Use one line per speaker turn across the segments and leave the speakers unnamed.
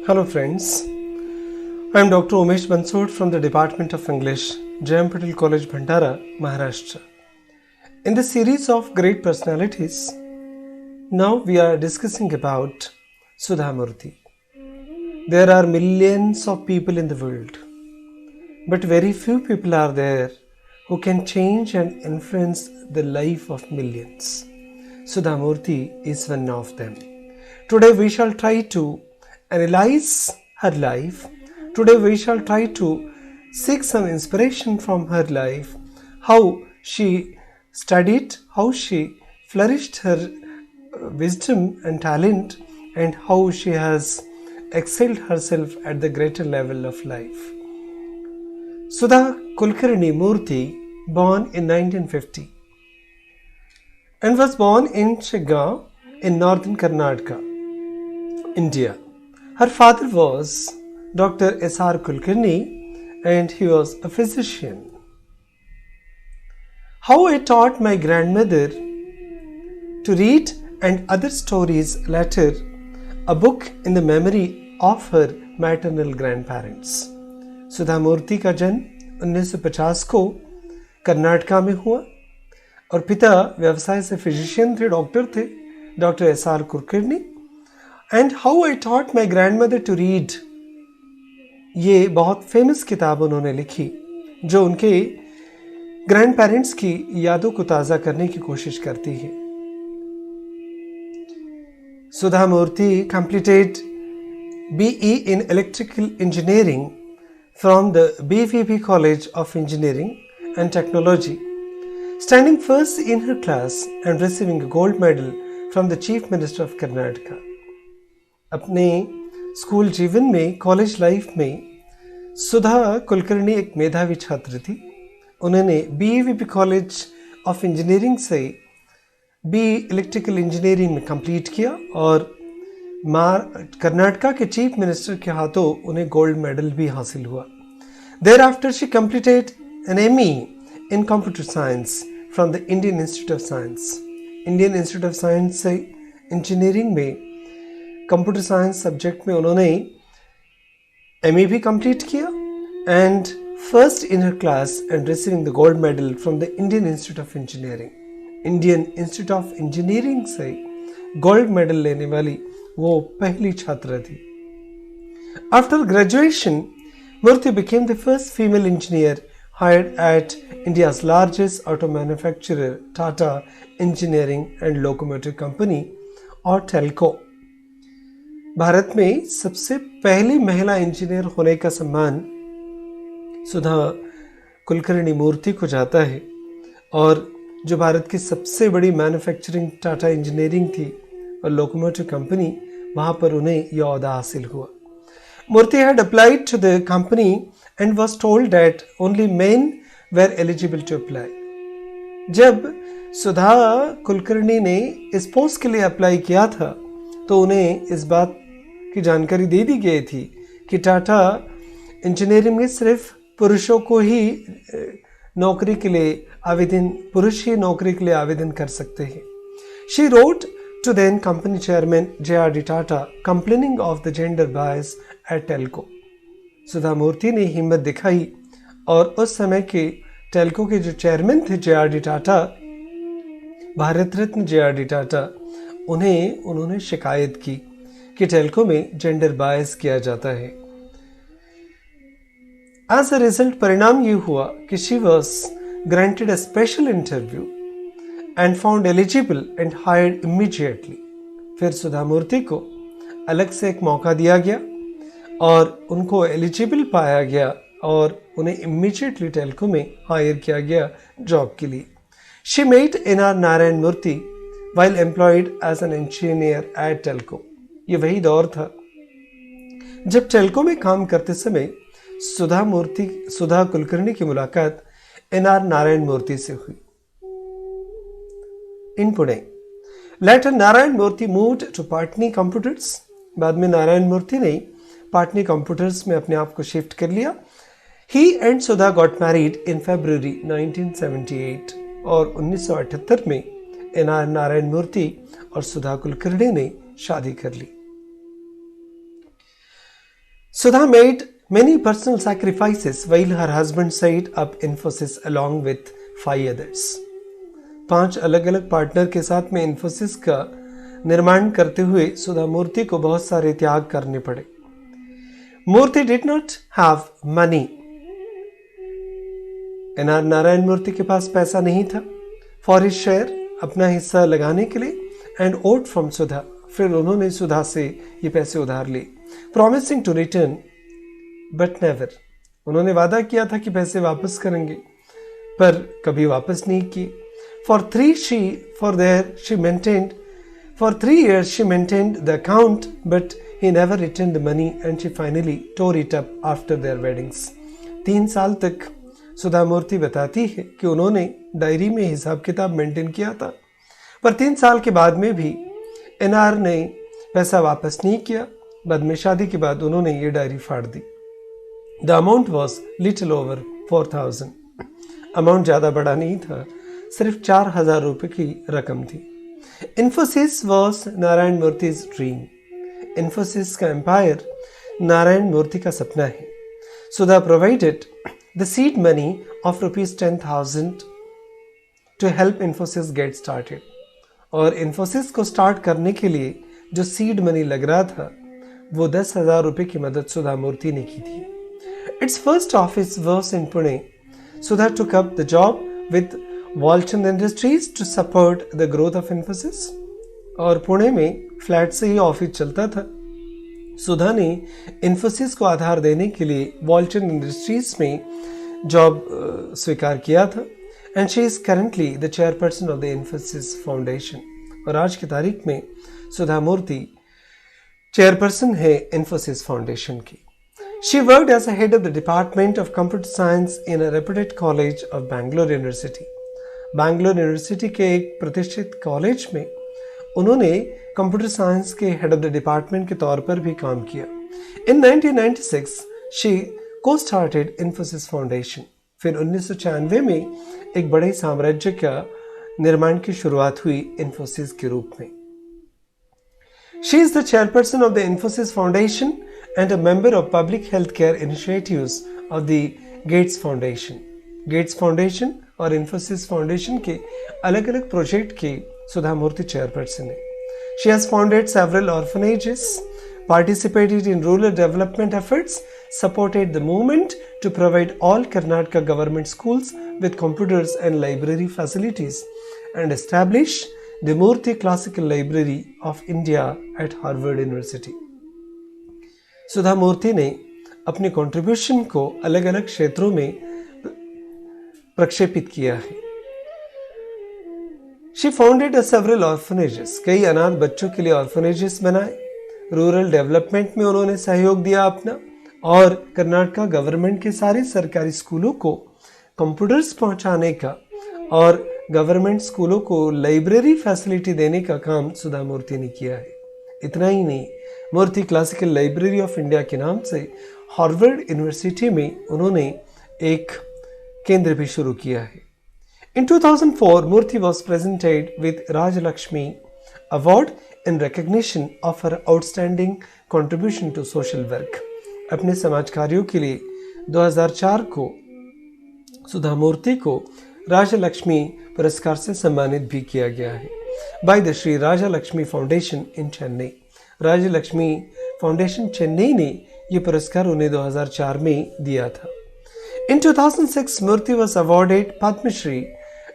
Hello friends, I am Dr. Umesh Bansod from the Department of English, J.M. Patel College, Bhandara, Maharashtra. In the series of great personalities, now we are discussing about Sudha Murthy. There are millions of people in the world, but very few people are there who can change and influence the life of millions. Sudha Murthy is one of them. Today we shall try to analyze her life. Today we shall try to seek some inspiration from her life, how she studied, how she flourished her wisdom and talent, and how she has excelled herself at the greater level of life. Sudha Kulkarni Murthy, born in 1950, and was born in Shigaon in northern Karnataka, India. Her father was Dr. S.R. Kulkarni and he was a physician. How I taught my grandmother to read and other stories later, a book in the memory of her maternal grandparents. सुधा मूर्ति का जन्म 1950 को कर्नाटका में हुआ और पिता व्यवसाय से physician थे, डॉक्टर थे, डॉक्टर S.R. कुलकर्णी. And how I taught my grandmother to read, ये बहुत फेमस किताब उन्होंने लिखी जो उनके ग्रैंड पेरेंट्स की यादों को ताज़ा करने की कोशिश करती है. सुधा मूर्ति completed BE in Electrical Engineering from the BVP College of Engineering and Technology, standing first in her class and receiving a gold medal from the Chief Minister of Karnataka. अपने स्कूल जीवन में, कॉलेज लाइफ में, सुधा कुलकर्णी एक मेधावी छात्र थी. उन्होंने BVP college of Engineering से BE इलेक्ट्रिकल इंजीनियरिंग में कंप्लीट किया और कर्नाटका के चीफ मिनिस्टर के हाथों उन्हें गोल्ड मेडल भी हासिल हुआ. Thereafter she completed an ME in computer science from the Indian Institute of Science. Indian Institute of Science से इंजीनियरिंग में कंप्यूटर साइंस सब्जेक्ट में उन्होंने ME भी कंप्लीट किया and first in her class and receiving the gold medal from the Indian Institute of Engineering. Indian Institute of Engineering से gold medal लेने वाली वो पहली छात्रा थी. After graduation, Murthy became the first female engineer hired at India's largest auto manufacturer, Tata Engineering and Locomotive Company or TELCO. Bharat में सबसे पहली महिला इंजीनियर होने का सम्मान सुधा कुलकर्णी मूर्ति को जाता है और जो भारत की सबसे बड़ी मैन्युफैक्चरिंग टाटा इंजीनियरिंग थी और लोकोमोटिव कंपनी, वहाँ पर उन्हें यह ओहदा हासिल हुआ. Murthy had applied to the company and was told that only men were eligible to apply. जब सुधा कुलकर्णी ने इस पोस्ट के लिए अप्लाई किया था तो उन्हें इस बात की जानकारी दे दी गई थी कि टाटा इंजीनियरिंग में सिर्फ पुरुषों को ही नौकरी के लिए पुरुष ही नौकरी के लिए आवेदन कर सकते हैं. She wrote to then company chairman J.R.D. Tata complaining of the gender bias at TELCO. सुधा मूर्ति ने हिम्मत दिखाई और उस समय के टेल्को के जो चेयरमैन थे J.R.D. टाटा, भारत रत्न J.R.D. टाटा, उन्होंने शिकायत की कि टेल्को में जेंडर बायस किया जाता है. एज अ रिजल्ट परिणाम ये हुआ कि she was granted a special interview and found eligible and hired immediately. फिर सुधा मूर्ति को अलग से एक मौका दिया गया और उनको एलिजिबल पाया गया और उन्हें इमीडिएटली टेल्को में हायर किया गया जॉब के लिए. She met N.R. Narayan Murthy while employed as an engineer at Telco. ये वही दौर था जब टेल्को में काम करते समय सुधा कुलकर्णी की मुलाकात N.R. नारायण मूर्ति से हुई. In Pune. Later, Narayan Murthy moved to Patni Computers. बाद में नारायण मूर्ति ने पाटनी कंप्यूटर्स में अपने आप को शिफ्ट कर लिया. He and Sudha got married in February 1978 और 1978 में N.R. नारायण मूर्ति और सुधा कुलकर्णी ने शादी कर ली. Sudha made many personal sacrifices while her husband set up Infosys along with 5 others. 5 अलग अलग पार्टनर के साथ में इन्फोसिस का निर्माण करते हुए सुधा मूर्ति को बहुत सारे त्याग करने पड़े. Murthy did not have money. N R Narayana Murthy के पास पैसा नहीं था फॉर हिज शेयर, अपना हिस्सा लगाने के लिए, एंड ओट फ्रॉम सुधा. फिर उन्होंने सुधा से ये पैसे उधार लिए, promising to return but never. उन्होंने वादा किया था कि पैसे वापस करेंगे, पर कभी वापस नहीं किए. For 3 years she maintained the account, but he never returned the money and she finally tore it up after their weddings. 3 साल तक सुधा मूर्ति बताती है कि उन्होंने डायरी में हिसाब किताब मेंटेन किया था, पर 3 साल के बाद में भी एनआर ने पैसा वापस नहीं किया. बाद में शादी के बाद उन्होंने ये डायरी फाड़ दी. The amount was little over 4,000. Amount ज़्यादा बड़ा नहीं था, सिर्फ 4,000 रुपये की रकम थी. Infosys was Narayana Murthy's dream. इन्फोसिस का एम्पायर नारायण मूर्ति का सपना है. Sudha provided the seed money of ₹10,000 to help Infosys get started. और इन्फोसिस को स्टार्ट करने के लिए जो सीड मनी लग रहा था वो 10,000 रुपये की मदद सुधा मूर्ति ने की थी. Its first office was in Pune. Sudha took up the job with Walchand industries to support the growth of Infosys. और पुणे में फ्लैट से ही ऑफिस चलता था. सुधा ने इन्फोसिस को आधार देने के लिए वॉलचंद इंडस्ट्रीज में जॉब स्वीकार किया था. And she is currently the chairperson of the Infosys foundation. और आज की तारीख में सुधा मूर्ति चेयरपर्सन है इन्फोसिस फाउंडेशन की. She worked as a head of the Department of Computer Science in a reputed college of Bangalore University. Bangalore university के एक प्रतिष्ठित कॉलेज में उन्होंने कंप्यूटर साइंस के हेड ऑफ द डिपार्टमेंट के तौर पर भी काम किया. इन 1996 शी को स्टार्टेड इन्फोसिस फाउंडेशन. फिर 1996 में एक बड़े साम्राज्य का निर्माण की शुरुआत हुई इन्फोसिस के रूप में. She is the chairperson of the Infosys foundation and a member of public healthcare initiatives of the Gates Foundation. Gates Foundation और Infosys Foundation के अलग अलग प्रोजेक्ट की सुधा मूर्ति चेयरपर्सन है. She has founded several orphanages, participated in rural development efforts, supported the movement to provide all Karnataka government schools with computers and library facilities, and established the Murthy Classical Library of India at Harvard University. सुधा मूर्ति ने अपने contribution को अलग अलग क्षेत्रों में प्रक्षेपित किया है. She founded several orphanages. कई अनाथ बच्चों के लिए ऑर्फनेजेस बनाए. रूरल डेवलपमेंट में उन्होंने सहयोग दिया अपना. और कर्नाटका गवर्नमेंट के सारे सरकारी स्कूलों को कंप्यूटर्स पहुंचाने का और गवर्नमेंट स्कूलों को लाइब्रेरी फैसिलिटी देने का काम सुधा मूर्ति ने किया है. इतना ही नहीं, मूर्ति क्लासिकल लाइब्रेरी ऑफ इंडिया के नाम से हार्वर्ड यूनिवर्सिटी में उन्होंने एक केंद्र भी शुरू किया है. In 2004 Murthy was presented with Rajalakshmi award in recognition of her outstanding contribution to social work. अपने समाज कार्यों के लिए 2004 को सुधा मूर्ति को राजलक्ष्मी पुरस्कार से सम्मानित भी किया गया है by the Shri Rajalakshmi foundation in Chennai. Rajalakshmi foundation Chennai ने यह पुरस्कार उन्हें 2004 में दिया था. In 2006, Murthy was awarded Padma Shri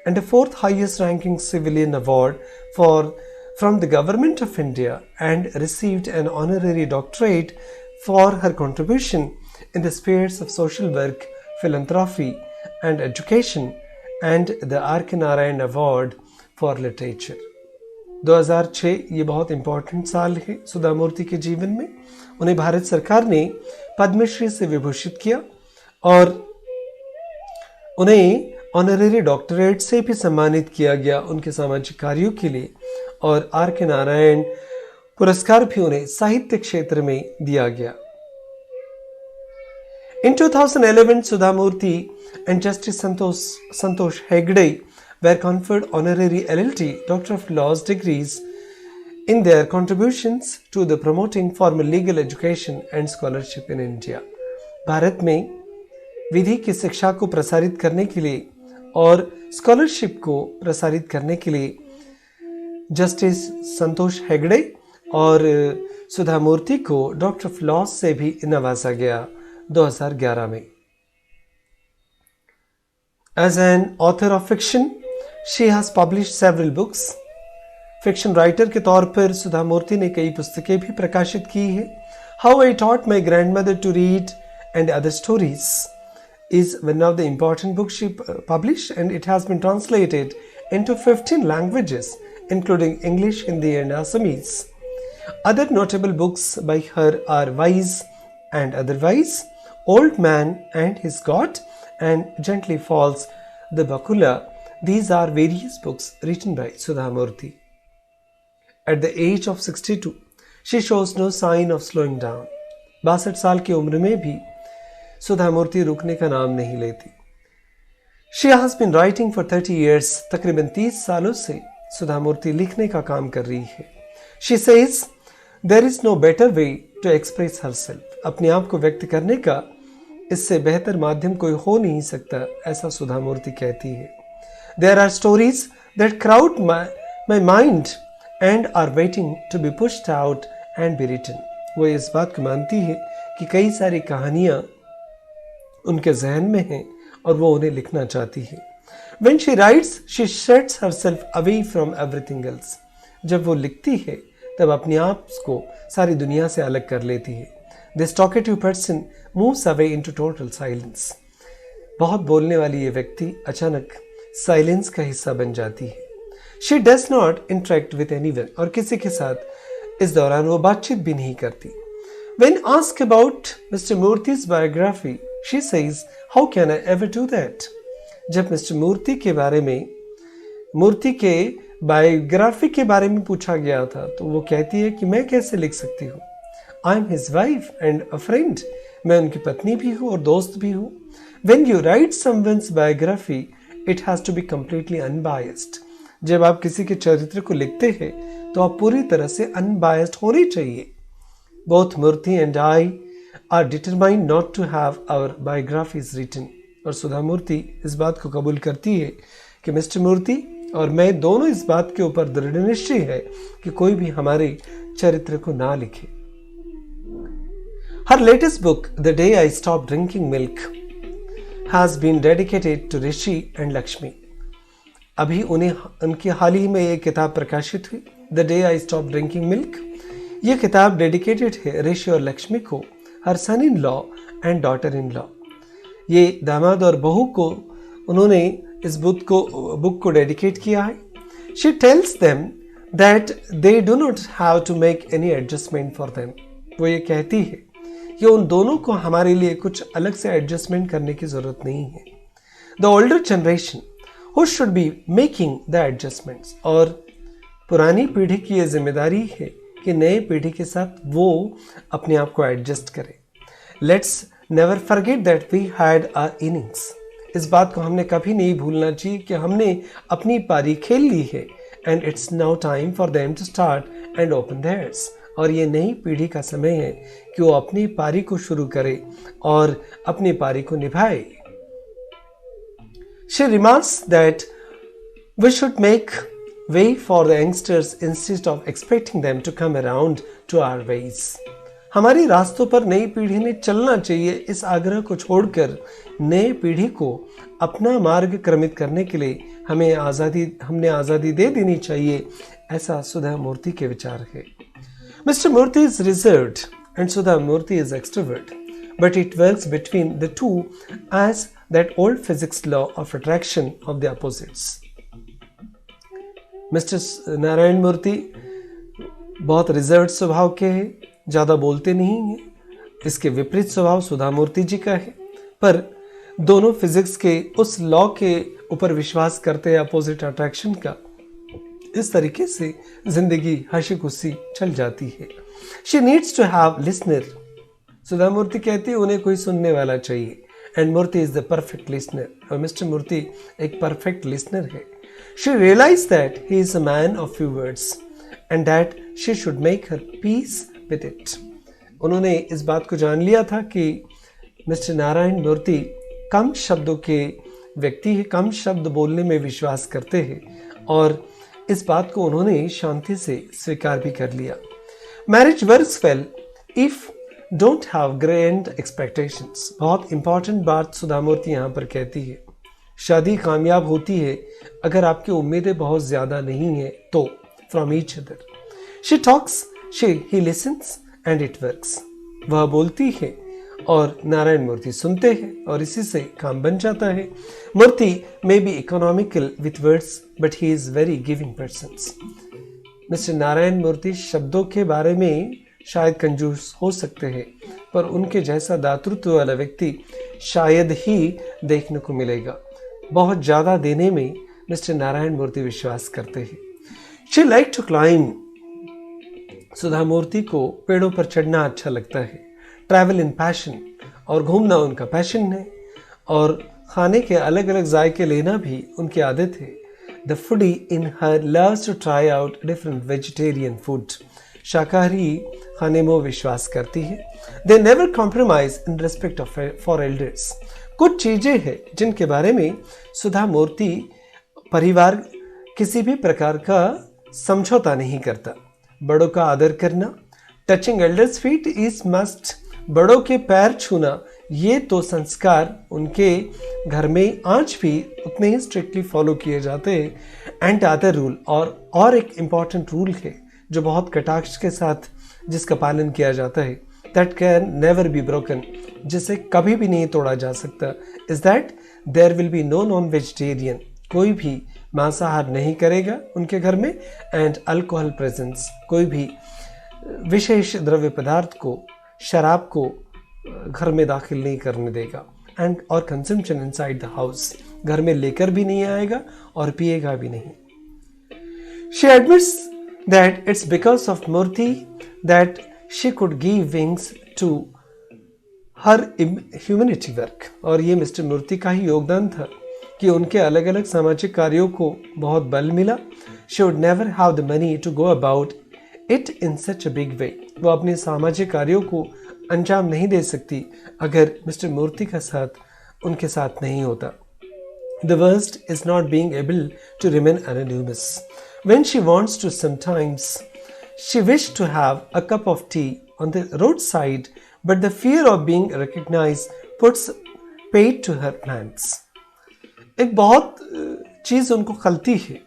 and the 4th highest ranking civilian award from the Government of India and received an honorary doctorate for her contribution in the spheres of social work, philanthropy and education and the R.K. Narayan Award for Literature. 2006 ये बहुत important साल है सुधा मूर्ति के जीवन में. उन्हें भारत सरकार ने पद्मश्री से विभूषित किया और उन्हें ऑनरेरी डॉक्टरेट से भी सम्मानित किया गया उनके सामाजिक कार्यों के लिए. और आर के नारायण पुरस्कार भी उन्हें साहित्य क्षेत्र में दिया गया. In 2011, Sudha Murthy and Justice Santosh Hegde were conferred honorary LLT Doctor of Laws degrees in their contributions to the promoting formal legal education and scholarship in India. Bharat में विधि की शिक्षा को प्रसारित करने के लिए और स्कॉलरशिप को प्रसारित करने के लिए जस्टिस संतोष हेगड़े और सुधा मूर्ति को डॉक्टर ऑफ लॉ से भी नवाजा गया 2011 में. As an author of fiction, she has published several books. Fiction writer के तौर पर सुधा मूर्ति ने कई पुस्तकें भी प्रकाशित की है. How I Taught My Grandmother to Read and Other Stories is one of the important books she published, and it has been translated into 15 languages including English, Hindi and Assamese. Other notable books by her are Wise and Otherwise, Old Man and His God, and Gently Falls the Bakula. These are various books written by Sudha Murthy. At the age of 62, she shows no sign of slowing down. 62 साल की उम्र में भी सुधा मूर्ति रुकने का नाम नहीं लेती. She has been writing for 30 years. तकरीबन 30 सालों से सुधा मूर्ति लिखने का काम कर रही है. She says, there is no better way to express herself. अपने आप को व्यक्त करने का इससे बेहतर माध्यम कोई हो नहीं सकता, ऐसा सुधा मूर्ति कहती है. There are stories that crowd my mind and are waiting to be pushed out and be written. वो इस बात को मानती है कि कई सारी कहानियाँ उनके जहन में हैं और वो उन्हें लिखना चाहती है. When she writes, she shuts herself away from everything else. जब वो लिखती है तब अपने आप को सारी दुनिया से अलग कर लेती है. This talkative person moves away into total silence. बहुत बोलने वाली ये व्यक्ति अचानक साइलेंस का हिस्सा बन जाती है. She does not interact with anyone. और किसी के साथ इस दौरान वो बातचीत भी नहीं करती. When asked about Mr. Murthy's biography, she says, how can I ever do that? जब मिस्टर मूर्ति के बारे में मूर्ति के बायोग्राफी के बारे में पूछा गया था तो वो कहती है कि मैं कैसे लिख सकती हूँ. I am his wife and a friend. मैं उनकी पत्नी भी हूँ और दोस्त भी हूँ. When you write someone's biography, it has to be completely unbiased. जब आप किसी के चरित्र को लिखते हैं तो आप पूरी तरह से अनबायस्ड होने चाहिए. Both Murthy and I are determined not to have our biographies written. और सुधा मूर्ति इस बात को कबूल करती है कि मिस्टर मूर्ति और मैं दोनों इस बात के ऊपर दृढ़ निश्चय है कि कोई भी हमारे चरित्र को ना लिखे. Her latest book, The Day I Stopped Drinking Milk, has been dedicated to Rishi and Lakshmi. अभी उनकी हाल ही में ये किताब प्रकाशित हुई, The Day I Stopped Drinking Milk. ये किताब डेडिकेटेड है ऋषि और लक्ष्मी को, her son in law and daughter in law. ये दामाद और बहू को उन्होंने इस बुक को डेडिकेट किया है. She tells them that they do not have to make any adjustment for them. वो ये कहती है कि उन दोनों को हमारे लिए कुछ अलग से एडजस्टमेंट करने की जरूरत नहीं है. The older generation who should be making the adjustments. और पुरानी पीढ़ी की ये जिम्मेदारी है कि नई पीढ़ी के साथ वो अपने आप को एडजस्ट करे. Let's never forget that we had our innings. इस बात को हमने कभी नहीं भूलना चाहिए कि हमने अपनी पारी खेल ली है. And it's now time for them to start and open theirs. और ये नई पीढ़ी का समय है कि वो अपनी पारी को शुरू करे और अपनी पारी को निभाए. She remarks that we should make way for the youngsters instead of expecting them to come around to our ways. हमारी रास्तों पर नई पीढ़ी ने चलना चाहिए. इस आग्रह को छोड़कर नई पीढ़ी को अपना मार्ग क्रमित करने के लिए हमने आज़ादी दे देनी चाहिए, ऐसा सुधा मूर्ति के विचार है. Mister Murthy is reserved and Sudha Murthy is extrovert, but it works between the two as that old physics law of attraction of the opposites. Mister Narayana Murthy बहुत रिजर्व्ड स्वभाव के हैं, ज़्यादा बोलते नहीं हैं. इसके विपरीत स्वभाव सुधा मूर्ति जी का है, पर दोनों फिजिक्स के उस लॉ के ऊपर विश्वास करते हैं, अपोजिट अट्रैक्शन का. इस तरीके से जिंदगी हंसी खुशी चल जाती है. She needs to have listener. Sudha Murthy कहती है उन्हें कोई सुनने वाला चाहिए. And Murthy is the perfect listener. और मिस्टर मूर्ति एक परफेक्ट लिसनर है. She realize that he is a man of few words and that she should make her peace with it. उन्होंने इस बात को जान लिया था कि मिस्टर नारायण मूर्ति कम शब्दों के व्यक्ति है, कम शब्द बोलने में विश्वास करते हैं और इस बात को उन्होंने शांति से स्वीकार भी कर लिया। Marriage works well if don't have grand expectations. बहुत इंपॉर्टेंट बात सुधा मूर्ति यहाँ पर कहती है। शादी कामयाब होती है अगर आपकी उम्मीदें बहुत ज़्यादा नहीं है तो from each other. She talks, he lessons and it works. वह बोलती है और नारायण मूर्ति सुनते हैं और इसी से काम बन जाता है। Murthy may be economical with words but he is very giving persons. Mister Narayana Murthy शब्दों के बारे में शायद कंजूस हो सकते हैं पर उनके जैसा दातृत्व वाला व्यक्ति शायद ही देखने को मिलेगा। बहुत ज़्यादा देने में मिस्टर नारायण मूर्ति विश्वास करते हैं। She like to climb. Sudha Murthy को पेड़ों पर चढ़ना अच्छा लगता है। ट्रैवल इन पैशन, और घूमना उनका पैशन है और खाने के अलग अलग जायके लेना भी उनकी आदत है। The foodie in her loves to try out different vegetarian food. शाकाहारी खाने में विश्वास करती है। They never compromise in respect of for elders. कुछ चीज़ें हैं जिनके बारे में सुधा मूर्ति परिवार किसी भी प्रकार का समझौता नहीं करता। बड़ों का आदर करना, touching elders feet is must. बड़ों के पैर छूना ये तो संस्कार उनके घर में आज भी उतने ही स्ट्रिक्टली फॉलो किए जाते हैं। एंड अदर रूल, और एक इम्पॉर्टेंट रूल है जो बहुत कटाक्ष के साथ जिसका पालन किया जाता है, that can never be broken, जिसे कभी भी नहीं तोड़ा जा सकता, is that there will be no non vegetarian. कोई भी मांसाहार नहीं करेगा उनके घर में। एंड अल्कोहल प्रेजेंस, कोई भी विशेष द्रव्य पदार्थ को, शराब को घर में दाखिल नहीं करने देगा। एंड और कंजम्पशन इनसाइड द हाउस, घर में लेकर भी नहीं आएगा और पिएगा भी नहीं। She admits that it's because of Murthy that she could give wings to her humanity work। और ये मिस्टर मूर्ति का ही योगदान था कि उनके अलग अलग सामाजिक कार्यों को बहुत बल मिला। She would never have the money to go about it in such a big way। वो अपने सामाजिक कार्यों को अंजाम नहीं दे सकती अगर मिस्टर मूर्ति का साथ उनके साथ नहीं होता। The worst is not being able to remain anonymous। When she wants to, sometimes she wished to have a cup of tea on the roadside, but the fear of being recognized puts paid to her plans। एक बहुत चीज़ उनको खलती है,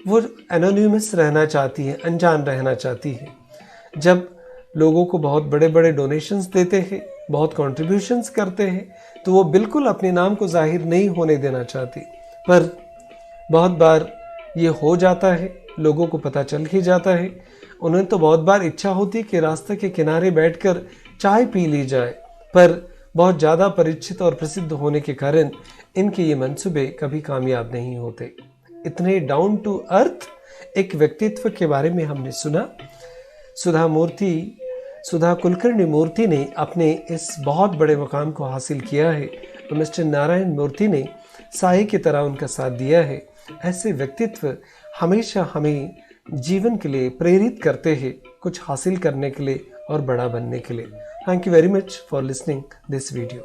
वो anonymous रहना चाहती है, अनजान रहना चाहती है। जब लोगों को बहुत बड़े बड़े डोनेशंस देते हैं, बहुत कंट्रीब्यूशंस करते हैं, तो वो बिल्कुल अपने नाम को जाहिर नहीं होने देना चाहती। पर बहुत बार ये हो जाता है, लोगों को पता चल ही जाता है। उन्हें तो बहुत बार इच्छा होती है कि रास्ते के किनारे बैठकर चाय पी ली जाए, पर बहुत ज़्यादा परिचित और प्रसिद्ध होने के कारण इनके ये मंसूबे कभी कामयाब नहीं होते। इतने डाउन टू अर्थ एक व्यक्तित्व के बारे में हमने सुना। सुधा कुलकर्णी मूर्ति ने अपने इस बहुत बड़े मुकाम को हासिल किया है और मिस्टर नारायण मूर्ति ने साये की तरह उनका साथ दिया है। ऐसे व्यक्तित्व हमेशा हमें जीवन के लिए प्रेरित करते हैं, कुछ हासिल करने के लिए और बड़ा बनने के लिए। Thank you very much for listening this video.